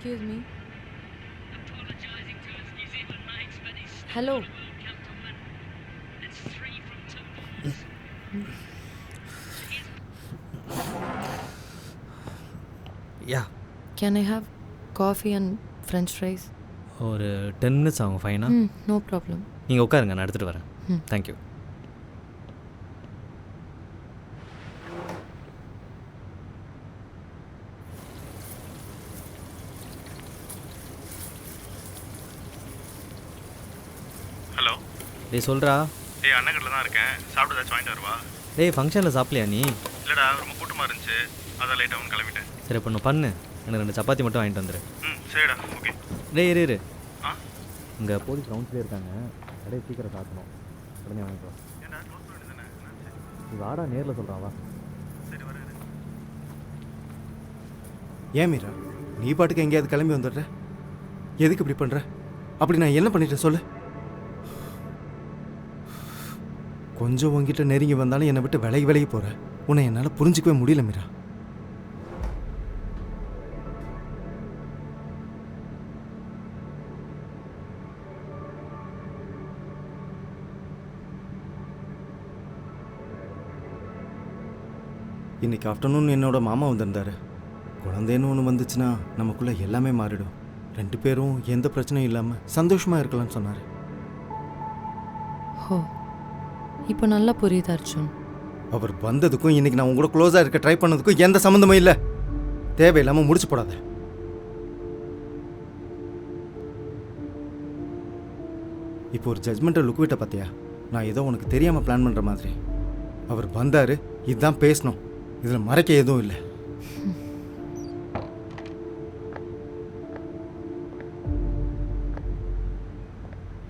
Excuse me. Hello. Yeah Can I have coffee and French fries? ஒரு 10 minutes ஆகும் ஃபைனா. No problem. நீங்கள் உட்காருங்க, நான் எடுத்துகிட்டு வரேன். தேங்க்யூ. ஹலோ. டேய் சொல்கிறா. அண்ணன் கடையில் தான் இருக்கேன். சாப்பிட்டு ஏதாச்சும் வாங்கிட்டு வருவா? டேய் ஃபங்க்ஷனில் சாப்பிட்லையா நீ? இல்லைடா, ரொம்ப கூட்டமாக இருந்துச்சு, அதான் லேட்டாகவும் கிளம்பிட்டேன். சரி இப்போ பண்ணு, எனக்கு 2 சப்பாத்தி மட்டும் வாங்கிட்டு வந்துடு. சரிடா, ஓகே. டேய் இரு. ஆ, இங்கே போலீஸ் ரவுண்ட்ஸ்லேயே இருக்காங்க, கடையை சீக்கிரம் காட்டணும். உடனே வாங்கிட்டு வா. ஏன்டா க்ளோஸ் பண்ண வேண்டியதானே? இது வாடா, நேரில் சொல்கிறான் வா. சரி வரேன். ஏன் மீரா, நீ பாட்டுக்கு எங்கேயாவது கிளம்பி வந்துடுற? எதுக்கு இப்படி பண்ணுற? அப்படி நான் என்ன பண்ணிட்டேன் சொல்லு? கொஞ்சம் உங்ககிட்ட நெருங்கி வந்தாலும் என்னை விட்டு விலகி போகிற. உன்னை என்னால் புரிஞ்சிக்கவே முடியல மீரா. இன்னைக்கு ஆஃப்டர்நூன் என்னோட மாமா வந்திருந்தாரு. குழந்தைன்னு ஒன்று வந்துச்சுன்னா நமக்குள்ளே எல்லாமே மாறிடும். 2 பேரும் எந்த பிரச்சனையும் இல்லாமல் சந்தோஷமாக இருக்கலாம்னு சொன்னார். ஓ, இப்போ நல்லா புரியுது அர்ஜுன். அவர் வந்ததுக்கும் இன்னைக்கு நான் உங்க கூட க்ளோஸாக இருக்க ட்ரை பண்ணதுக்கும் எந்த சம்மந்தமும் இல்லை. தேவையில்லாமல் முடிச்சு போடாத. இப்போ ஒரு ஜட்மெண்ட்டை லுக் விட்ட பார்த்தியா? நான் ஏதோ உனக்கு தெரியாமல் பிளான் பண்ணுற மாதிரி. அவர் வந்தார், இதுதான் பேசணும், இதில் மறைக்க எதுவும் இல்லை.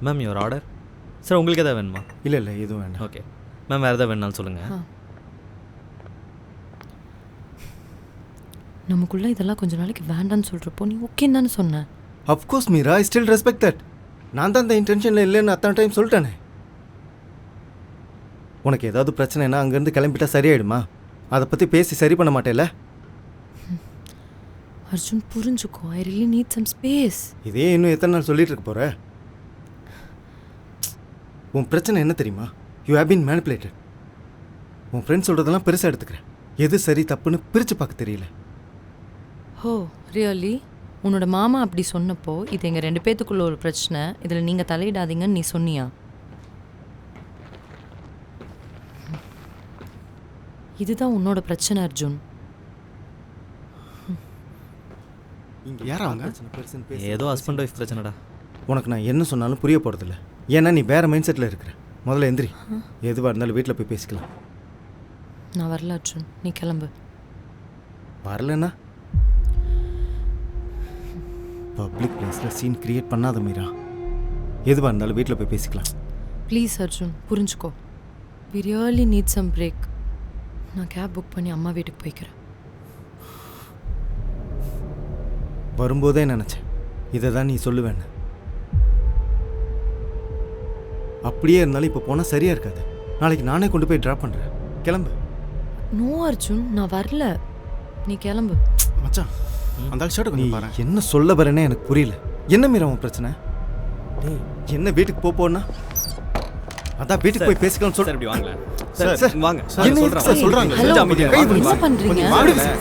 Ma'am your order. சார் உங்களுக்கு எதாவது வேணுமா? இல்லை எதுவும் வேண்டாம். ஓகே மேம், வேறு எதாவது வேணுனாலும் சொல்லுங்கள். நமக்குள்ளே இதெல்லாம் கொஞ்ச நாளைக்கு வேண்டான்னு சொல்கிறப்போ நீ ஓகேன்னு தானே சொன்னேன். Of course Meera, I still respect that. நான் தான் அந்த இன்டென்ஷனில் இல்லைன்னு அத்தனை டைம் சொல்லிட்டேனே. உனக்கு ஏதாவது பிரச்சனைனா அங்கேருந்து கிளம்பிட்டா சரியாயிடுமா? அதை பற்றி பேசி சரி பண்ண மாட்டேல? அர்ஜுன் புரிஞ்சுக்கோ, I really need some space. இதே இன்னும் எத்தனை நாள் சொல்லிட்டு இருக்க போகிற? உன் பிரச்சனை என்ன தெரியுமா? You have been manipulated. உன் ஃப்ரெண்ட்ஸ் சொல்கிறதெல்லாம் பெருசாக எடுத்துக்கிறேன். எது சரி தப்புன்னு பிரித்து பார்க்க தெரியல. ஓ ரியலி? உன்னோட மாமா அப்படி சொன்னப்போ இது எங்கள் 2 பேத்துக்குள்ள ஒரு பிரச்சனை, இதில் நீங்கள் தலையிடாதீங்கன்னு நீ சொன்னியா? இதுதான் உன்னோட பிரச்சனை அர்ஜுன். யாரா ஏதோ ஹஸ்பண்ட் ஒய்ஃப் பிரச்சனைடா. உனக்கு நான் என்ன சொன்னாலும் புரிய போகிறதில்ல. ஏன்னா நீ வேறு மைண்ட் செட்டில் இருக்கிற. முதல்ல எந்திரி. எதுவாக இருந்தாலும் வீட்டில் போய் பேசிக்கலாம். நான் வரல அர்ஜுன், நீ கிளம்பு. வரலன்னா பப்ளிக் பிளேஸில் சீன் கிரியேட் பண்ணாத மீரா. எதுவாக இருந்தாலும் வீட்டில் போய் பேசிக்கலாம். ப்ளீஸ் அர்ஜுன் புரிஞ்சுக்கோ. We really need some break. நான் கேப் புக் பண்ணி அம்மா வீட்டுக்கு போய்க்கிறேன். வரும்போதே நினச்சேன் இதை தான் நீ சொல்லுவேன்னு. அப்படியே இருந்தாலும் இப்போ போனால் சரியாக இருக்காது. நாளைக்கு நானே கொண்டு போய் ட்ராப் பண்ணுறேன். கிளம்பு. நோ அர்ஜுன், நான் வரல, நீ கிளம்பு. மச்சான், அந்த ஷர்ட் கொஞ்சம் பாரு. என்ன சொல்ல வரேனே எனக்கு புரியல. என்ன மீரா உன் பிரச்சனை? டேய், என்ன வீட்டுக்கு போனா? அதான் வீட்டுக்கு போய் பேசிக்கலாம் சொல்ற. இப்படி வாங்க சார் சார், வாங்க என்ன சார் சொல்றாங்க? ஹலோ, கை விடுங்க. என்ன பண்றீங்க?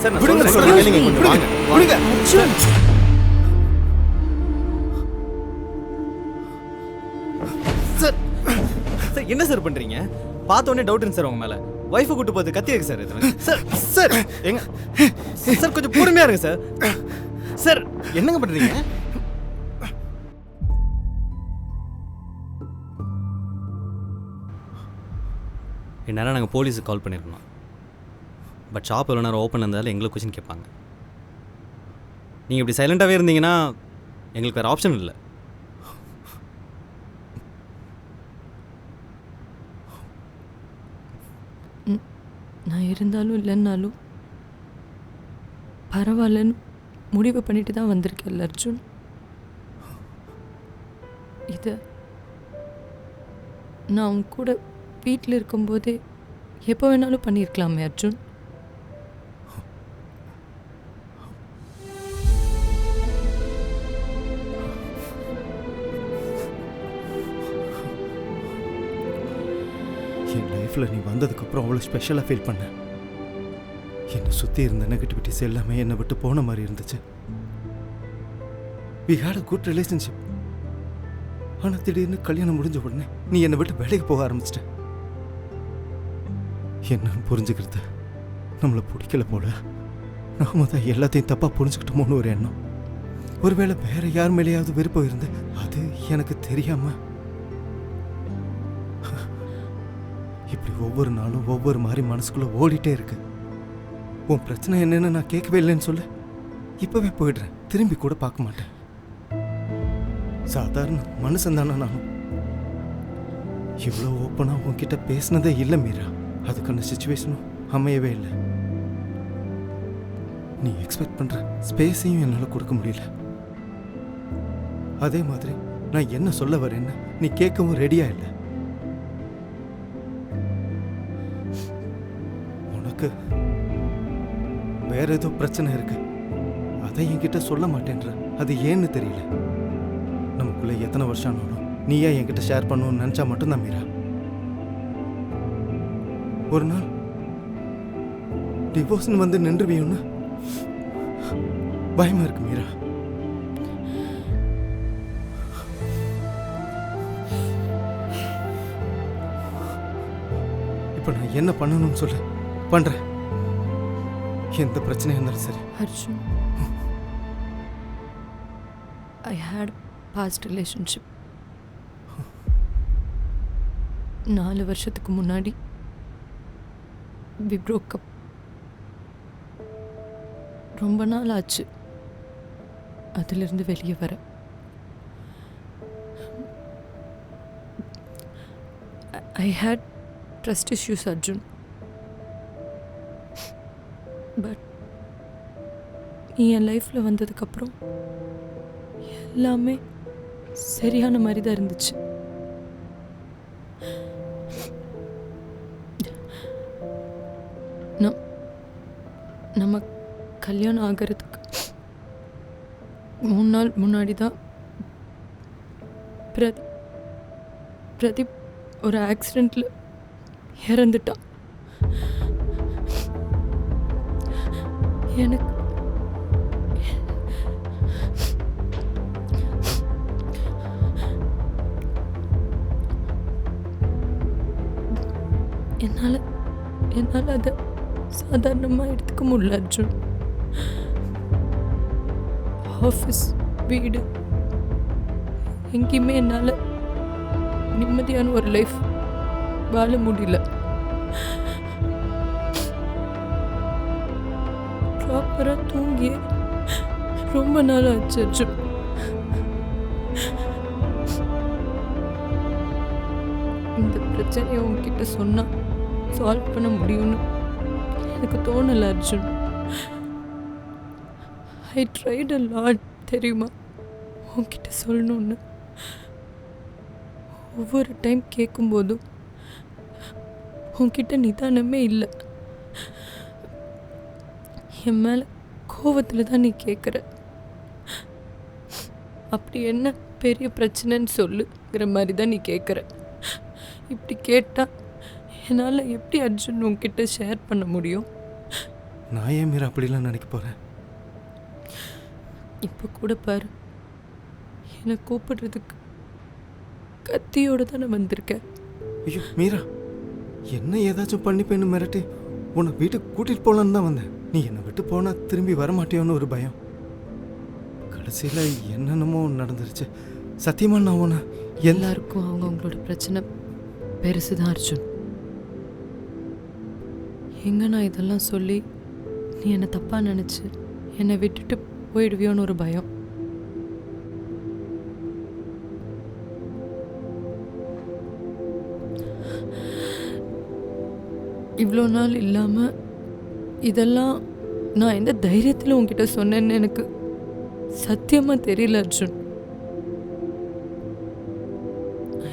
சார் நான் சொல்றேன் கேளுங்க. கொஞ்சம் வாங்க. விடுங்க. அர்ஜுன் சார். சார் என்ன சார் பண்ணுறீங்க? பார்த்த உடனே டவுட்டுங்க சார் உங்கள் மேலே. ஒய்ஃபை கூட்டு போது கத்தி இருக்கு சார் இது. சார் சார் எங்க சார் கொஞ்சம் பொறுமையாக இருங்க சார். சார் என்னங்க பண்ணுறீங்க? என்னால் நாங்கள் போலீஸுக்கு கால் பண்ணியிருக்கோம். பட் ஷாப் எவ்வளோ நேரம் ஓப்பன் இருந்தாலும் எங்களுக்கு கொஸ்டின் கேட்பாங்க. நீங்கள் இப்படி சைலண்ட்டாகவே இருந்தீங்கன்னா எங்களுக்கு வேறு ஆப்ஷன் இல்லை. நான் இருந்தாலும் இல்லைன்னாலும் பரவாயில்லன்னு முடிவு பண்ணிட்டு தான் வந்திருக்கேன் அர்ஜுன். இதை நான் உன் கூட வீட்டில் இருக்கும்போதே எப்போ வேணாலும் பண்ணியிருக்கலாமே அர்ஜுன். லைஃப்பில் நீ வந்ததுக்கப்புறம் அவ்வளோ ஸ்பெஷலாக ஃபீல் பண்ண. என்னை சுற்றி இருந்த நெகட்டிவிட்டிஸ் எல்லாமே என்னை விட்டு போன மாதிரி இருந்துச்சு. We had a good relationship. ஆனால் திடீர்னு கல்யாணம் முடிஞ்ச உடனே நீ என்னை விட்டு வேலைக்கு போக ஆரம்பிச்சிட்ட. என்னன்னு புரிஞ்சுக்கிறது நம்மளை பிடிக்கல போல. நாம தான் எல்லாத்தையும் தப்பாக புரிஞ்சுக்கிட்டோமோன்னு ஒரு எண்ணம். ஒருவேளை வேற யார் மேலேயாவது விருப்பம் இருந்து அது எனக்கு தெரியாம இப்படி ஒவ்வொரு நாளும் ஒவ்வொரு மாதிரி மனசுக்குள்ள ஓடிட்டே இருக்கு. உன் பிரச்சனை என்னன்னு நான் கேட்கவே இல்லைன்னு சொல்ல இப்பவே போயிடுறேன். திரும்பி கூட பார்க்க மாட்டேன். சாதாரண மனுஷன் தானே நானும். இவ்வளோ ஓப்பனாக உன்கிட்ட பேசினதே இல்லை மீரா. அதுக்கான சுச்சுவேஷனும் அமையவே இல்லை. நீ எக்ஸ்பெக்ட் பண்ற ஸ்பேஸையும் என்னால் கொடுக்க முடியல. அதே மாதிரி நான் என்ன சொல்ல வரேன்னு நீ கேட்கவும் ரெடியா இல்லை. உனக்கு வேற ஏதோ பிரச்சனை இருக்கு. அதை என்கிட்ட சொல்ல மாட்டேன்ற. அது ஏன்னு தெரியல. நமக்குள்ள எத்தனை வருஷம் ஆனாலும் நீயா என்கிட்ட ஷேர் பண்ணணும்னு நினைச்சா மட்டும்தான் மீரா. ஒரு நாள் டிவோர்ஸ்னு வந்து நின்றுவியோன்னு பயமா இருக்கு மீரா. இப்ப நான் என்ன பண்ணணும்னு சொல்ல பண்றேன். எந்த பிரச்சனையா இருந்தாலும் சரி. அர்ஜுன், ஐ ஹேட் பாஸ்ட் ரிலேஷன்ஷிப். 4 வருஷத்துக்கு முன்னாடி வி broke up. ரொம்ப நாள் ஆச்சு அதிலிருந்து வெளியே வர. I hate trust issues Arjun. But நீ என் லைஃப்பில் வந்ததுக்கப்புறம் எல்லாமே சரியான மாதிரி தான் இருந்துச்சு. நம்ம கல்யாணம் ஆகிறதுக்கு 3 நாள் முன்னாடி தான் பிரதீப் ஒரு ஆக்சிடெண்ட்ல இறந்துட்டான். எனக்கு என்னால் அதை சாதாரணமாக எடுத்துக்க முடியல அர்ஜுன். ஆஃபீஸ், வீடு, எங்கேயுமே என்னால் நிம்மதியான ஒரு லைஃப் வாழ முடியல. ப்ராப்பராக தூங்கிய ரொம்ப நாள் ஆச்சு அர்ஜுன். இந்த பிரச்சனையை உங்ககிட்ட சொன்னால் சால்வ் பண்ண முடியும்னு எனக்கு தோணலை Arjun. I tried a lot தெரியுமா உங்ககிட்ட சொல்லணும்னு. ஒவ்வொரு டைம் கேட்கும்போதும் உங்ககிட்ட நிதானமே இல்லை. என் மேலே கோவத்தில் தான் நீ கேட்குற. அப்படி என்ன பெரிய பிரச்சனைன்னு சொல்லுங்கிற மாதிரி தான் நீ கேட்குற. இப்படி கேட்டால் என்னால் எப்படி அர்ஜுன் உங்ககிட்ட ஷேர் பண்ண முடியும்? நான் ஏன் மீரா அப்படிலாம் நினைக்க போகிறேன்? இப்போ கூட பாரு, என்னை கூப்பிடுறதுக்கு கத்தியோடு தானே வந்திருக்கேன். ஐயோ மீரா, என்ன ஏதாச்சும் பண்ணிப்பேன்னு மிரட்டி உன்னை வீட்டுக்கு கூட்டிகிட்டு போகலான்னு தான் வந்தேன். நீ என்னை விட்டு போனால் திரும்பி வரமாட்டியோன்னு ஒரு பயம். கடைசியில் என்னென்னமோ நடந்துருச்சு. சத்தியமாக நான் உன்னை எல்லாருக்கும் அவங்களோட பிரச்சனை பெருசு தான் அர்ஜுன். எங்கே நான் இதெல்லாம் சொல்லி நீ என்னை தப்பாக நினச்சி என்னை விட்டுட்டு போயிடுவியோன்னு ஒரு பயம். இவ்வளோ நாள் இல்லாமல் இதெல்லாம் நான் எந்த தைரியத்தில் உங்ககிட்ட சொன்னேன்னு எனக்கு சத்தியமாக தெரியல Arjun.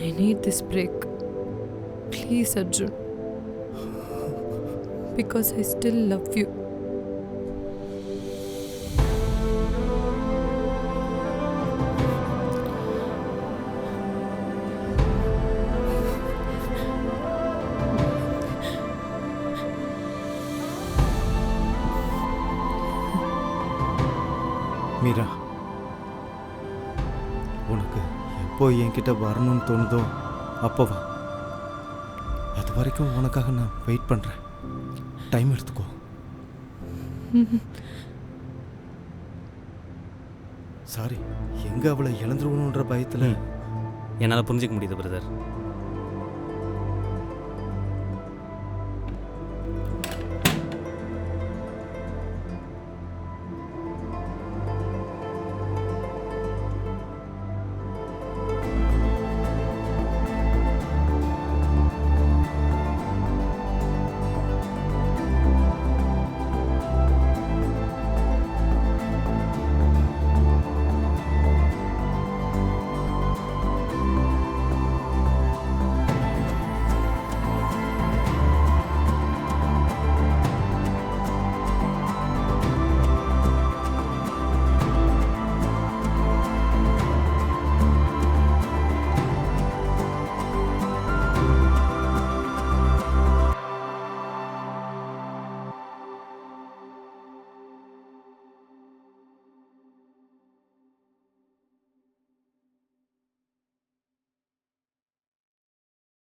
I need this break please Arjun, because I still love you. உனக்கு எப்போ என்கிட்ட வரணும்னு தோணுதோ அப்போ வா. அது வரைக்கும் உனக்காக நான் வெயிட் பண்ணுறேன். டைம் எடுத்துக்கோ. சாரி, எங்கே அவளை இழந்துருவணுன்ற பயத்தில் என்னால் புரிஞ்சிக்க முடியுது பிரதர்.